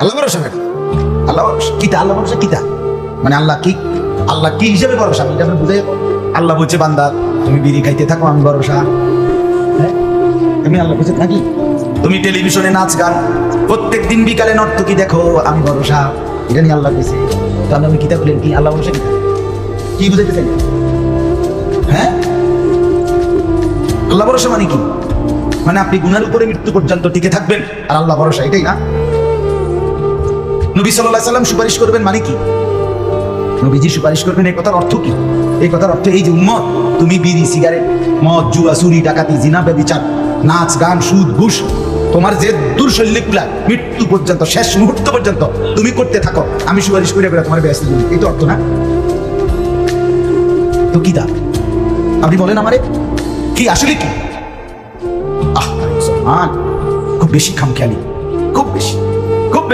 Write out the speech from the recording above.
আল্লাহ ভরসা করেন। আল্লাহ ভরসা কিতা? আল্লাহ ভরসা কিতা মানে আল্লাহ কি? আল্লাহ কি হিসেবে ভরসা? আমি এটা বুঝে আল্লাহ বলছে বান্দা তুমি বিড়ি খাইতে থাকো আমি ভরসা। হ্যাঁ, তুমি আল্লাহ বলছে নাকি তুমি টেলিভিশনে নাচ গান প্রত্যেক দিন বিকালে নর্তকী দেখো আমি ভরসা, এটা নিয়ে আল্লাহ বলছে। তাহলে আমি কিতা বলেন কি আল্লাহ ভরসা কিতা কি বুঝাইতে চাই? হ্যাঁ, আল্লাহ ভরসা মানে কি? মানে আপনি গুনার উপরে মৃত্যু পর্যন্ত টিকে থাকবেন আর আল্লাহ ভরসা, এটাই না? নবী সাল্লাল্লাহু আলাইহি সাল্লাম সুপারিশ করবেন মানে কি? নবীজি সুপারিশ করবেন এই কথার অর্থ কি? এই কথার অর্থ এই যে উম্মত তুমি বিড়ি সিগারেট মদ জুয়া চুরি ডাকাতি জিনা ব্যভিচার নাচ গান সুদ ঘুষ তোমার যে দুর্শৈলিগুলা মৃত্যু পর্যন্ত শেষ মুহূর্ত পর্যন্ত তুমি করতে থাকো, আমি সুপারিশ করে বেরো তোমার ব্যস্ত দিন, এই তো অর্থ না? তো কি দা আপনি বলেন আমারে কি আসলে কি? মুসলমান খুব বেশি খামখেয়ালি, খুব বেশি।